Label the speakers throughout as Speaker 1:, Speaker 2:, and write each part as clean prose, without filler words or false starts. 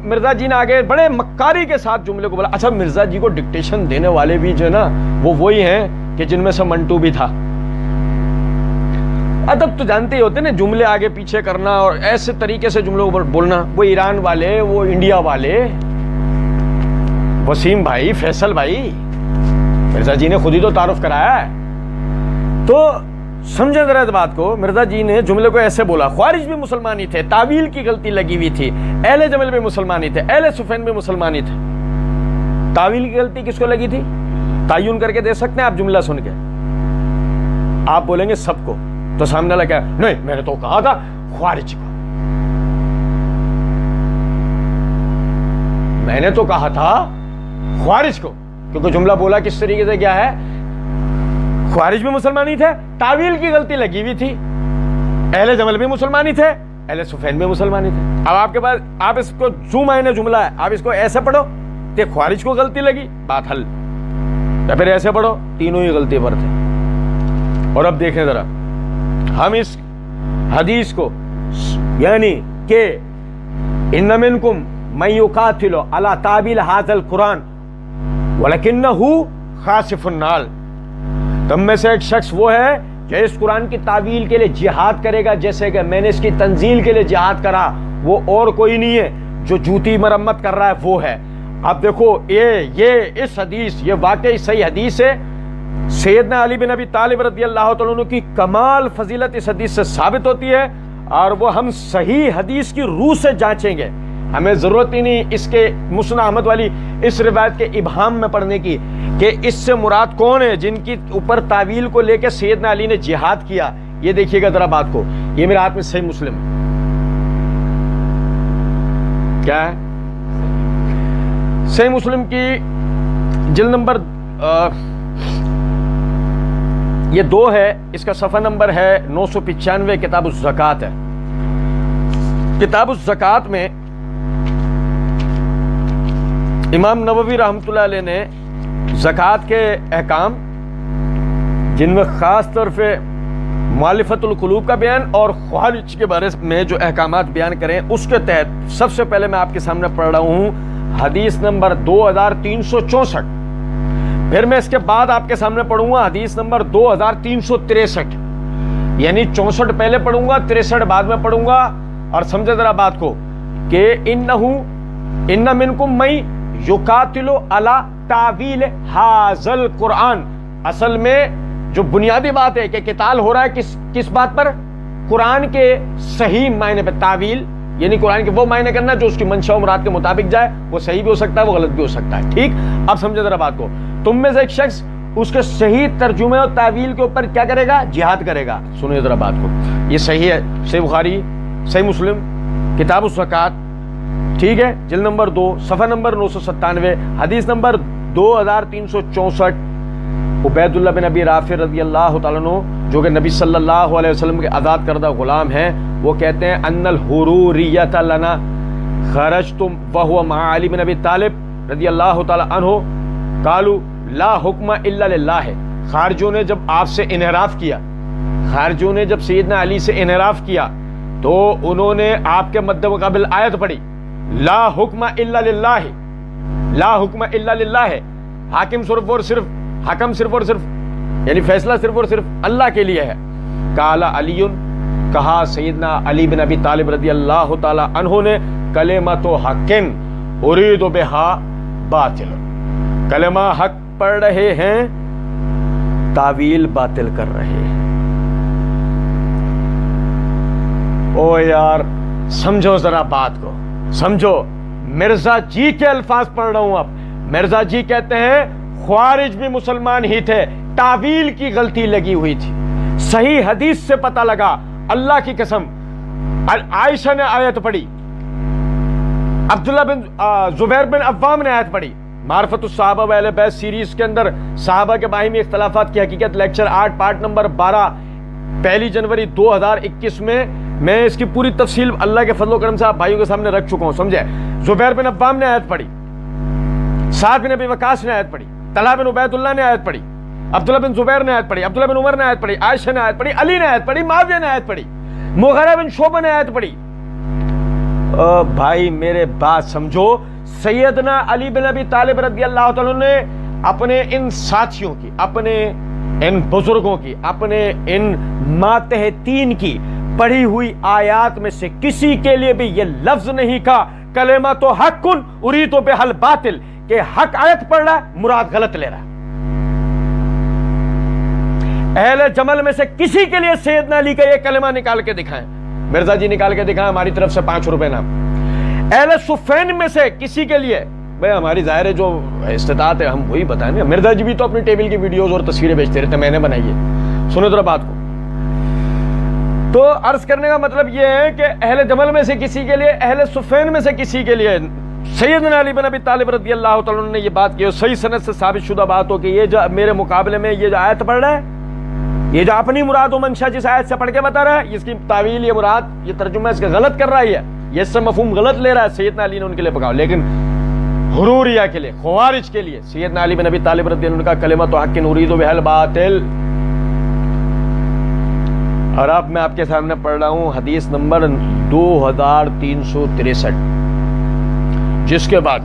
Speaker 1: مرزا جی نے آگے بڑے مکاری کے ساتھ جملے کو بولا. اچھا مرزا جی کو ڈکٹیشن دینے والے بھی جو ہے نا وہ وہی ہیں کہ جن میں سے منٹو بھی تھا. ادب تو جانتے ہی ہوتے نا, جملے آگے پیچھے کرنا اور ایسے طریقے سے جملوں کو بولنا. وہ ایران والے, وہ انڈیا والے, وسیم بھائی, فیصل بھائی, مرزا جی نے خود ہی تو تعارف کرایا ہے. تو سمجھے ذرا اس بات کو. مرزا جی نے جملے کو ایسے بولا, خوارج بھی مسلمان ہی تھے, تعویل کی غلطی لگی ہوئی تھی, اہل جمل بھی مسلمان ہی تھے, اہل صفین بھی مسلمان ہی تھے. تعویل کی غلطی کس کو لگی تھی؟ تعین کر کے دے سکتے ہیں آپ جملہ سن کے. آپ بولیں گے سب کو, تو سامنے لگا نہیں میں نے تو کہا تھا خوارج کو, میں نے تو کہا تھا خوارج کو, کیونکہ جملہ بولا کس طریقے سے کیا ہے, خوارج بھی مسلمان ہی تھے, تعویل کی غلطی لگی ہوئی تھی, اہل جمل بھی مسلمان ہی تھے, اہل صفین بھی مسلمان ہی تھے. اب آپ کے پاس آپ اس کو جو معنی جملہ ہے آپ اس کو ایسے پڑھو کہ خوارج کو غلطی لگی, بات حل, یا پھر ایسے پڑھو تینوں ہی غلطی پر تھے. اور اب دیکھیں ذرا ہم اس حدیث کو, یعنی کہ ان منکم من یقاتل علی تعبیل ھذا القرآن ولکنہ خاسف النال, تم میں سے ایک شخص وہ ہے جو اس قرآن کی تعویل کے لیے جہاد کرے گا جیسے کہ میں نے اس کی تنزیل کے لیے جہاد کرا. وہ اور کوئی نہیں ہے, جو جوتی مرمت کر رہا ہے وہ ہے. اب دیکھو یہ اس حدیث, یہ واقعی صحیح حدیث ہے. سیدنا علی بن ابی طالب رضی اللہ تعالیٰ عنہ کی کمال فضیلت اس حدیث سے ثابت ہوتی ہے, اور وہ ہم صحیح حدیث کی روح سے جانچیں گے. ہمیں ضرورت ہی نہیں اس کے مسند احمد والی اس روایت کے ابہام میں پڑھنے کی کہ اس سے مراد کون ہے جن کی اوپر تعویل کو لے کے سیدنا علی نے جہاد کیا. یہ دیکھیے گا ذرا بات کو, یہ میرے ہاتھ میں صحیح مسلم ہے. کیا ہے صحیح مسلم کی جلد نمبر یہ 2 ہے, اس کا صفحہ نمبر ہے 995, کتاب الزکوٰۃ ہے. کتاب الزکوٰۃ میں امام نووی رحمۃ اللہ علیہ نے زکوٰۃ کے احکام, جن میں خاص طور پہ مؤلفۃ القلوب کا بیان اور خوارج کے بارے میں جو احکامات بیان کریں, اس کے تحت سب سے پہلے میں آپ کے سامنے پڑھ رہا ہوں حدیث نمبر 2364. پھر میں اس کے بعد آپ کے سامنے پڑھوں گا حدیث نمبر 2363, یعنی 64 پہلے پڑھوں گا, 63 بعد میں پڑھوں گا. اور سمجھے ذرا بات کو کہ ان منکم من یقاتل علی تعویل ھذا القرآن, اصل میں جو بنیادی بات ہے کہ قتال ہو رہا ہے کس بات پر, قرآن کے صحیح معنی پہ. تعویل یعنی قرآن کے وہ معنی کرنا جو اس کی منشا و مراد کے مطابق جائے. وہ صحیح بھی ہو سکتا ہے, وہ غلط بھی ہو سکتا ہے. ٹھیک, اب سمجھے ذرا بات کو. تم میں سے ایک شخص اس کے صحیح ترجمے اور تعویل کے اوپر کیا کرے گا, جہاد کرے گا. سنو ذرا بات کو, یہ صحیح ہے, صحیح بخاری, صحیح مسلم, کتاب الزکوٰۃ, ٹھیک ہے, جلد نمبر 2 صفحہ نمبر 997, حدیث نمبر 2364. عبید اللہ بن ابی رافع رضی اللہ تعالیٰ عنہ جو کہ نبی صلی اللہ علیہ وسلم کے آزاد کردہ غلام ہیں, وہ کہتے ہیں ان الحروریۃ لنا خرجتم وهو مع علی بن ابی طالب رضی اللہ تعالیٰ عنہ قالوا لا حکم الا للہ. خارجوں نے جب آپ سے انحراف کیا, خارجوں نے جب سیدنا علی سے انحراف کیا تو انہوں نے آپ کے مد مقابل آیت پڑھی لا حکم الا للہ, لا حکم الا للہ. حاکم صرف اور صرف, حکم صرف اور صرف یعنی فیصلہ صرف اور صرف اللہ کے لیے ہے. قال علی, کہا سیدنا علی بن ابی طالب رضی اللہ تعالی عنہ نے کلمۃ حق ارید بہا باطل, کلمہ حق پڑھ رہے ہیں, تعویل باطل کر رہے ہیں. او یار سمجھو ذرا بات کو, سمجھو. مرزا جی کے الفاظ پڑھ رہا ہوں اب. مرزا جی کہتے ہیں خوارج بھی مسلمان ہی تھے, تعویل کی غلطی لگی ہوئی تھی. صحیح حدیث سے پتہ لگا, اللہ کی قسم. عائشہ نے آیت پڑھی, عبداللہ بن زبیر بن عوام نے آیت پڑھی. معرفت الصحابہ و اہل بیت سیریز کے اندر صحابہ کے باہمی اختلافات کی حقیقت لیکچر 8 پارٹ نمبر 12 1 جنوری 2021 میں اس کی پوری تفصیل اللہ کے فضل و کرم سے آپ بھائیوں کے سامنے رکھ چکا ہوں. سمجھے, زبیر بن عوام نے آیت پڑھی, سعد بن ابی وقاص نے آیت پڑھی, طلحہ بن عبید اللہ نے آیت پڑھی, عبداللہ بن زبیر نے آیت پڑھی, عبداللہ بن عمر نے آیت پڑھی, عائشہ نے آیت پڑھی, علی نے آیت پڑھی, معاویہ نے آیت پڑھی, مغیرہ بن شعبہ نے آیت پڑھی. بھائی میرے بات سمجھو، سیدنا علی بن ابی طالب رضی اللہ تعالیٰ نے اپنے ان ساتھیوں کی، اپنے ان بزرگوں کی، اپنے ان ماتحتین کی پڑھی ہوئی آیات میں سے کسی کے لیے بھی یہ لفظ نہیں کہا کلمۃ حق اریدو بہل باطل، کہ حق آیت پڑھ رہا ہے مراد غلط لے رہا ہے۔ اہل جمل میں سے کسی کے لیے سیدنا علی کا یہ کلمہ نکال کے دکھائیں، مرزا جی نکال کے دکھائیں، ہماری طرف سے 5 روپے نام۔ اہل صفین میں سے کسی کے لیے، بھائی ہماری ظاہر ہے جو استطاعت ہے ہم وہی بتائیں گے، مرزا جی بھی تو اپنی ٹیبل کی ویڈیوز اور تصویریں بیچتے رہتے، میں نے بنائی ہے، سنو ذرا بات کو۔ تو عرض کرنے کا مطلب یہ ہے کہ اہل جمل میں سے کسی کے لیے، اہل صفین میں سے کسی کے لیے سیدنا علی بن ابی طالب رضی اللہ تعالیٰ نے یہ بات کی، صحیح سند سے ثابت شدہ بات ہو کہ یہ جو میرے مقابلے میں یہ جو آیت پڑھ رہا ہے، یہ جو اپنی مراد و منشا جس آیت سے پڑھ کے بتا رہا ہے، اس کی تعویل، یہ مراد، یہ ترجمہ اس کا غلط کر رہا ہے، یہ اس سے مفہوم غلط لے رہا ہے، سیدنا علی نے ان کے لیے پکاؤ، لیکن حروریہ کے لیے، خوارج کے لیے سیدنا علی بن ابی طالب رضی اللہ عنہ کا کلمۃ حق اریدو بہل باطل۔ اور اب میں آپ کے سامنے پڑھ رہا ہوں حدیث نمبر 2363، جس کے بعد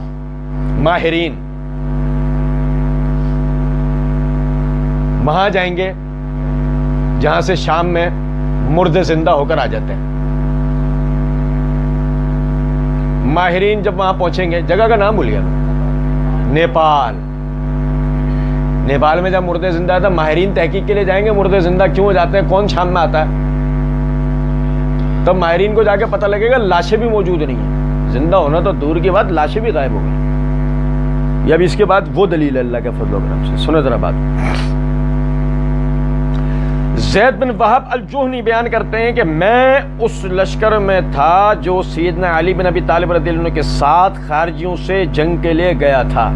Speaker 1: ماہرین وہاں جائیں گے جہاں سے شام میں مردے زندہ ہو کر آ جاتے ہیں۔ ماہرین جب وہاں پہنچیں گے، جگہ کا نام بھول گیا میں، نیپال۔ نیپال میں جب مردے زندہ آتا ہے، ماہرین تحقیق کے لیے جائیں گے مردے زندہ کیوں ہو جاتے ہیں، کون شام میں آتا ہے، تب ماہرین کو جا کے پتہ لگے گا لاشیں بھی موجود نہیں ہیں، زندہ ہونا تو دور کی بات، لاشیں بھی غائب ہو گئی۔ یہ اب اس کے بعد وہ دلیل ہے اللہ کے فضل و کرم سے، سنو ذرا بات۔ زید بن وہب الجہنی بیان کرتے ہیں کہ میں اس لشکر میں تھا جو سیدنا علی بن ابی طالب رضی اللہ عنہ کے ساتھ خارجیوں سے جنگ کے لیے گیا تھا۔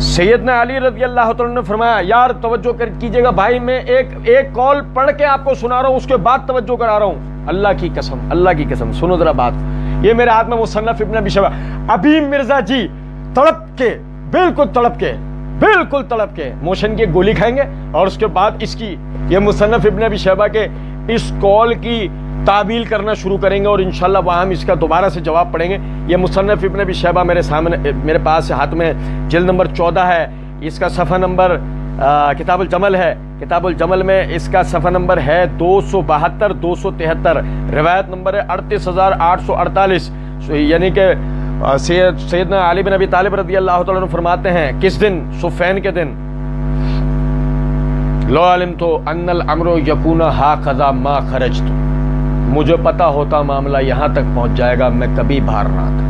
Speaker 1: سیدنا علی رضی اللہ تعالیٰ نے فرمایا، یار توجہ کیجئے گا بھائی، میں ایک کال پڑھ کے آپ کو سنا رہا ہوں، اس کے بعد توجہ کرا رہا ہوں، اللہ کی قسم، اللہ کی قسم، سنو ذرا بات۔ یہ میرے ہاتھ میں مصنف ابن ابی شیبہ، ابھی مرزا جی تڑپ کے، بالکل تڑپ کے موشن کی گولی کھائیں گے، اور اس کے بعد اس کی، یہ مصنف ابن ابی شیبہ کے اس کال کی تعبیل کرنا شروع کریں گے، اور انشاءاللہ وہاں ہم اس کا دوبارہ سے جواب پڑھیں گے۔ یہ مصنف ابن ابی شیبہ میرے سامنے، میرے پاس ہاتھ میں جلد نمبر 14 ہے، اس کا صفحہ نمبر، کتاب الجمل ہے، کتاب الجمل میں اس کا صفحہ نمبر ہے 272 273، روایت نمبر ہے 38848، یعنی کہ سیدنا علی بن ابی طالب رضی اللہ تعالیٰ عنہ فرماتے ہیں، کس دن؟ صفین کے دن، لو علمت ان الامر یکون ہاکذا ما خرجت، مجھے پتا ہوتا معاملہ یہاں تک پہنچ جائے گا، میں کبھی باہر نہ آتا۔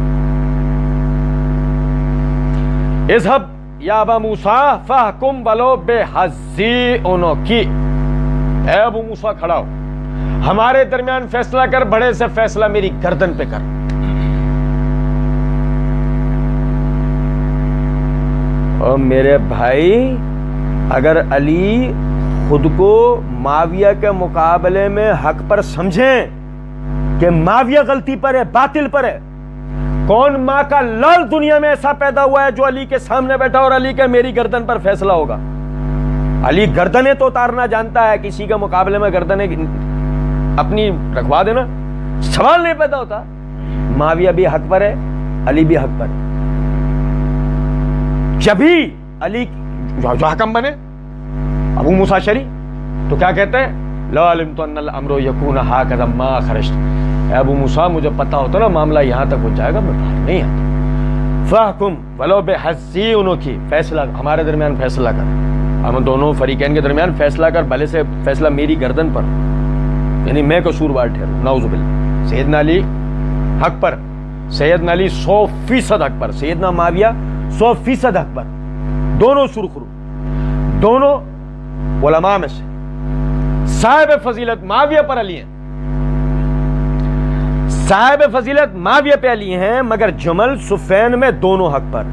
Speaker 1: اذهب یا ابا موسیٰ فاحکم ولو بحظی عنقی، اے ابو موسیٰ کھڑا ہو، ہمارے درمیان فیصلہ کر، بڑے سے فیصلہ میری گردن پہ کر۔ اور میرے بھائی، اگر علی خود کو معاویہ کے مقابلے میں حق پر سمجھیں کہ معاویہ غلطی پر ہے، باطل پر ہے، کون ماں کا لال دنیا میں ایسا پیدا ہوا ہے جو علی کے سامنے بیٹھا اور علی کا میری گردن پر فیصلہ ہوگا؟ علی گردنیں تو اتارنا جانتا ہے، کسی کے مقابلے میں گردنیں اپنی رکھوا دینا سوال نہیں پیدا ہوتا۔ معاویہ بھی حق پر ہے، علی بھی حق پر ہے، جبھی علی جو حکم بنے ابو موسیٰ شری تو کیا کہتے ہیں، لو علمت ان الامر یکون ہاکذا ما خرجت، اے ابو موسیٰ مجھے پتا ہوتا نا معاملہ یہاں تک پہنچ جائے گا، میں باہر نہیں آتا۔ فاحکم ولو بحظی عنقی، فیصلہ ہمارے درمیان فیصلہ کر، ہم دونوں فریقین کے درمیان فیصلہ کر، بھلے سے فیصلہ میری گردن پر، یعنی میں قصوروار ٹھہروں، نعوذ باللہ۔ سیدنا علی حق پر، سیدنا علی 100% حق پر، سیدنا معاویہ 100% حق پر، دونوں سرخرو، دونوں علماء میں سے صاحب فضیلت معاویہ پر علی ہیں، صاحب فضیلت معاویہ پہ علی ہیں، مگر جمل صفین میں دونوں حق پر،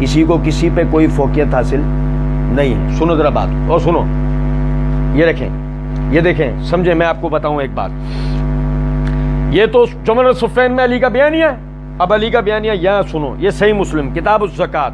Speaker 1: کسی کو کسی پہ کوئی فوقیت حاصل نہیں ہے۔ سنو ذرا بات، اور سنو، یہ رکھیں، یہ دیکھیں، سمجھیں، میں آپ کو بتاؤں ایک بات، یہ تو جمل اور صفین میں علی کا بیانیہ ہے، اب علی کا بیانیہ یہاں سنو، یہ صحیح مسلم کتاب الزکات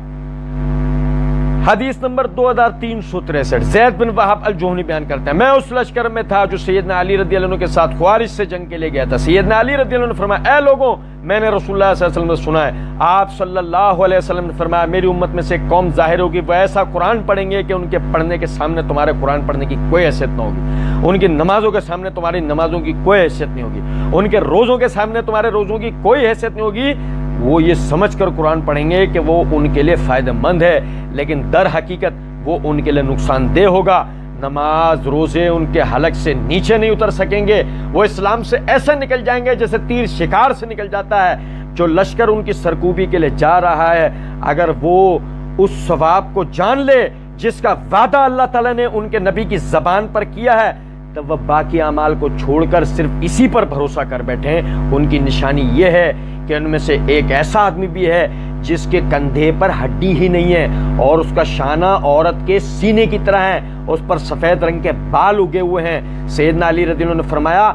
Speaker 1: حدیث نمبر 2363 زید بن وہب الجہنی بیان کرتے ہیں میں اس لشکر میں تھا جو سیدنا علی رضی اللہ عنہ کے ساتھ خوارج سے جنگ کے لیے گیا تھا. سیدنا علی رضی اللہ عنہ نے فرمایا اے لوگوں میں نے رسول اللہ صلی اللہ علیہ وسلم سے سنا ہے آپ صلی اللہ علیہ وسلم نے فرمایا میری امت میں سے ایک قوم ظاہر ہوگی وہ ایسا قرآن پڑھیں گے کہ ان کے پڑھنے کے سامنے تمہارے قرآن پڑھنے کی کوئی حیثیت نہ ہوگی, ان کی نمازوں کے سامنے تمہاری نمازوں کی کوئی حیثیت نہیں ہوگی, ان کے روزوں کے سامنے تمہارے روزوں کی کوئی حیثیت نہیں ہوگی. وہ یہ سمجھ کر قرآن پڑھیں گے کہ وہ ان کے لیے فائدہ مند ہے لیکن در حقیقت وہ ان کے لیے نقصان دہ ہوگا. نماز روزے ان کے حلق سے نیچے نہیں اتر سکیں گے, وہ اسلام سے ایسے نکل جائیں گے جیسے تیر شکار سے نکل جاتا ہے. جو لشکر ان کی سرکوبی کے لیے جا رہا ہے اگر وہ اس ثواب کو جان لے جس کا وعدہ اللہ تعالیٰ نے ان کے نبی کی زبان پر کیا ہے تب وہ باقی اعمال کو چھوڑ کر صرف اسی پر بھروسہ کر بیٹھیں. ان کی نشانی یہ ہے کہ ان میں سے ایک ایسا آدمی بھی ہے جس کے کندھے پر ہڈی ہی نہیں ہے اور اس کا شانہ عورت کے سینے کی طرح ہے, اس پر سفید رنگ کے بال اگے ہوئے ہیں. سیدنا علی رضی اللہ عنہ نے فرمایا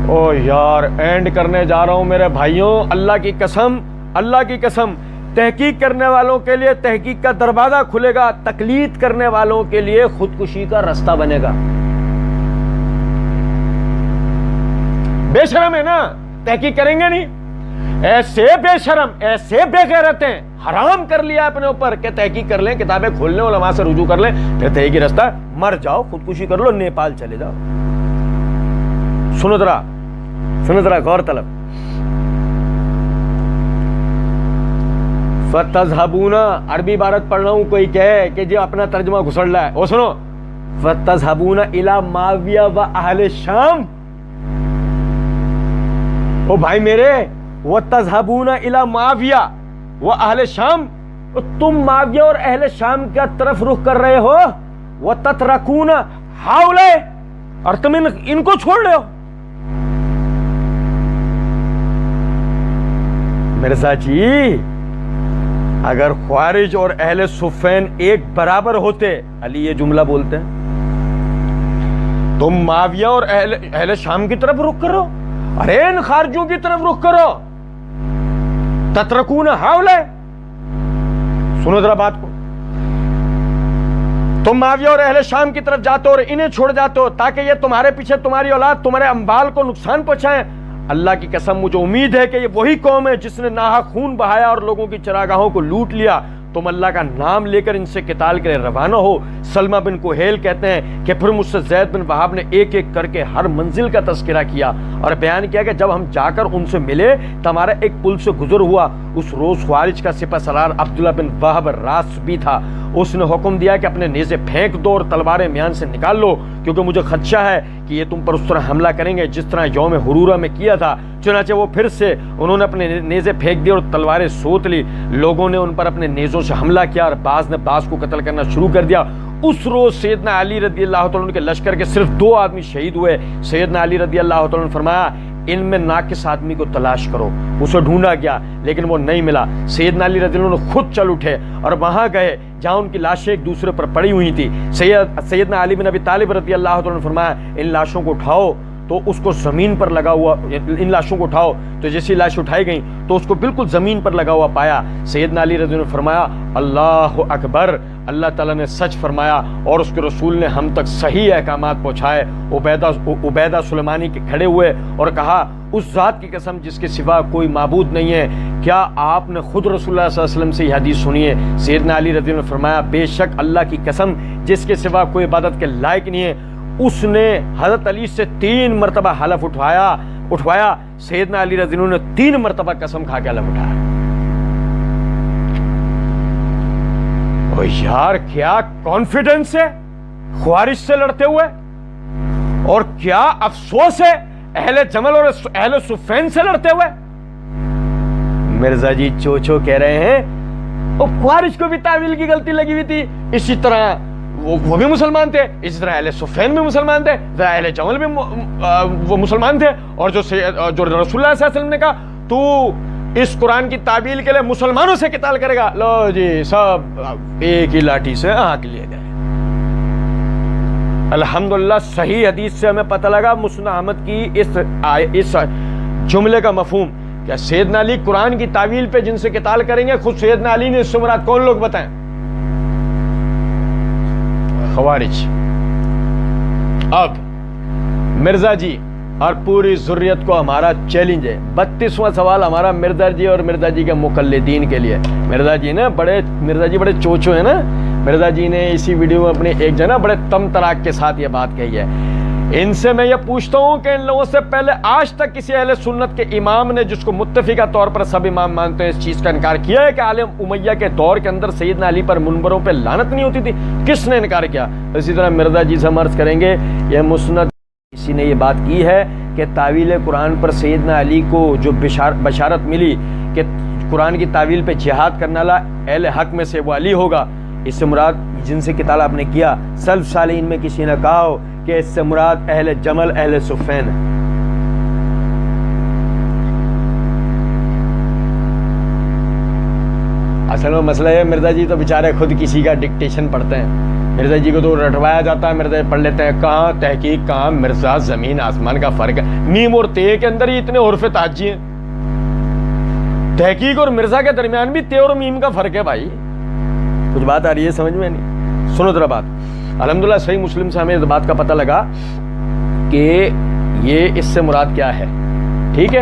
Speaker 1: او یار اینڈ کرنے جا رہا ہوں میرے بھائیوں, اللہ کی قسم تحقیق کرنے والوں کے لیے تحقیق کا دروازہ کھلے گا, تقلید کرنے والوں کے لیے خودکشی کا راستہ بنے گا. بے شرم ہے نا, تحقیق کریں گے نہیں, ایسے بے شرم ایسے بے غیرت ہیں, حرام کر لیا اپنے اوپر کہ تحقیق کر لیں, کتابیں کھول لیں, علماء سے رجوع کر لیں, پھر تحقیقی راستہ مر جاؤ, خودکشی کر لو, نیپال چلے جاؤ. سنو ذرا غور طلب. فتذهبون عربی عبارت پڑھ رہا ہوں, کوئی کہے کہ جی اپنا ترجمہ گھسڑ رہا ہے, وہ سنو فتذهبون الى معاویہ و اہل شام. او بھائی میرے وتذهبون الى معاویہ و اہل شام, تم معاویہ اور اہل شام کی طرف رخ کر رہے ہو. وتترکون ہؤلاء, اور تم ان کو چھوڑ رہے ہو. مرزا جی اگر خوارج اور اہل صفین ایک برابر ہوتے, علی یہ جملہ بولتے ہیں, تم معاویہ اور اہل شام کی طرف رخ کرو, ارے ان خارجوں کی طرف رخ کرو. تترکون ہؤلاء, سنو ذرا بات کو, تم معاویہ اور اہل شام کی طرف جاتے ہو اور انہیں چھوڑ جاتے ہو تاکہ یہ تمہارے پیچھے تمہاری اولاد تمہارے اموال کو نقصان پہنچائیں. اللہ کی قسم مجھے امید ہے کہ یہ وہی قوم ہے جس نے ناحق خون بہایا اور لوگوں کی چراگاہوں کو لوٹ لیا. تم اللہ کا نام لے کر ان سے قتال کے لیے روانہ ہو. سلمہ بن کوہیل کہتے ہیں کہ پھر مجھ سے زید بن وہاب نے ایک ایک کر کے ہر منزل کا تذکرہ کیا اور بیان کیا کہ جب ہم جا کر ان سے ملے تو ہمارا ایک پل سے گزر ہوا. اس روز خوارج کا سپہ سالار عبداللہ بن وہب راس بھی تھا. اس نے حکم دیا کہ اپنے نیزے پھینک دو اور تلواریں میان سے نکال لو کیونکہ مجھے خدشہ ہے کہ یہ تم پر اس طرح حملہ کریں گے جس طرح یوم حرورہ میں کیا تھا. چنانچہ وہ پھر سے انہوں نے اپنے نیزے پھینک دیے اور تلواریں سوت لی. لوگوں نے ان پر اپنے نیزوں سے حملہ کیا اور بعض نے بعض کو قتل کرنا شروع کر دیا. اس روز سیدنا علی رضی اللہ تعالیٰ عنہ کے لشکر کے صرف 2 آدمی شہید ہوئے. سیدنا علی رضی اللہ تعالیٰ عنہ نے فرمایا ان میں ناقص آدمی کو تلاش کرو. اسے ڈھونڈا گیا لیکن وہ نہیں ملا. سیدنا علی رضی اللہ عنہ خود چل اٹھے اور وہاں گئے جہاں ان کی لاشیں ایک دوسرے پر پڑی ہوئی تھی. سیدنا علی بن ابی طالب رضی اللہ تعالیٰ نے فرمایا ان لاشوں کو اٹھاؤ, تو اس کو زمین پر لگا ہوا, ان لاشوں کو اٹھاؤ, تو جیسی لاش اٹھائی گئیں تو اس کو بالکل زمین پر لگا ہوا پایا. سیدنا علی رضی اللہ عنہ نے فرمایا اللہ اکبر, اللہ تعالیٰ نے سچ فرمایا اور اس کے رسول نے ہم تک صحیح احکامات پہنچائے. عبیدہ سلیمانی کے کھڑے ہوئے اور کہا اس ذات کی قسم جس کے سوا کوئی معبود نہیں ہے, کیا آپ نے خود رسول اللہ صلی اللہ علیہ وسلم سے یہ حدیث سنی ہے؟ سیدنا علی رضی اللہ عنہ نے فرمایا بے شک اللہ کی قسم جس کے سوا کوئی عبادت کے لائق نہیں ہے. اس نے حضرت علی سے 3 مرتبہ حلف اٹھوایا. سیدنا علی رضی اللہ عنہ نے 3 مرتبہ قسم کھا کے حلف اٹھایا. او یار کیا کانفیڈنس ہے خوارج سے لڑتے ہوئے, اور کیا افسوس ہے اہل جمل اور اہل صفین سے لڑتے ہوئے. مرزا جی چوچو کہہ رہے ہیں اور خوارج کو بھی تعویل کی غلطی لگی ہوئی تھی, اسی طرح وہ بھی مسلمان تھے, اسی طرح اہل صفین بھی مسلمان تھے, اہل جمل بھی وہ مسلمان تھے. اور جو رسول اللہ صلی اللہ علیہ وسلم نے کہا تو اس قرآن کی تعبیل کے لیے مسلمانوں سے قتال کرے گا, لو جی سب ایک ہی لاٹھی سے ہانک لیے گئے. الحمدللہ صحیح حدیث سے ہمیں پتہ لگا مسند احمد کی اس جملے کا مفہوم کیا سیدنا علی قرآن کی تعویل پہ جن سے قتال کریں گے؟ خود سیدنا علی نے اس سے مراد کون لوگ بتائیں؟ خوارج۔ اب مرزا جی اور پوری ذریت کو ہمارا چیلنج ہے، 32واں سوال ہمارا مرزا جی اور مرزا جی کے مقلدین کے لیے۔ مرزا جی بڑے چوچو ہیں نا۔ مرزا جی نے اسی ویڈیو میں اپنے ایک جنا بڑے تم تراک کے ساتھ یہ بات کہی ہے۔ ان سے میں یہ پوچھتا ہوں کہ ان لوگوں سے پہلے آج تک کسی اہل سنت کے امام نے، جس کو متفقہ طور پر سب امام مانتے ہیں، اس چیز کا انکار کیا ہے کہ عالم امیہ کے دور کے اندر سیدنا علی پر منبروں پہ لعنت نہیں ہوتی تھی؟ کس نے انکار کیا؟ اسی طرح مرزا جی سے ہم عرض کریں گے، یہ مسند کسی نے یہ بات کی ہے کہ تعویل قرآن پر سیدنا علی کو جو بشارت ملی کہ قرآن کی تعویل پہ جہاد کرنے والا اہل حق میں سے وہ علی ہوگا، اس سے مراد جن سے قتال آپ نے کیا، سلف صالحین میں کسی نے کہا ہو کہ اس سے مراد اہل جمل، اہل صفین ہے۔ اصل میں مسئلہ ہے مرزا جی تو بیچارے خود کسی کا ڈکٹیشن پڑھتے ہیں۔ مرزا جی کو تو رٹوایا جاتا ہے، مرزا پڑھ لیتے ہیں، کہاں تحقیق، کہاں مرزا، زمین آسمان کا فرق ہے۔ میم اور تے کے اندر ہی اتنے عرف تاجی ہیں، تحقیق اور مرزا کے درمیان بھی تے اور میم کا فرق ہے بھائی۔ کچھ بات آ رہی ہے سمجھ میں نہیں؟ سنو ذرا بات۔ الحمدللہ صحیح مسلم سے ہمیں اس بات کا پتہ لگا کہ یہ اس سے مراد کیا ہے، ٹھیک ہے۔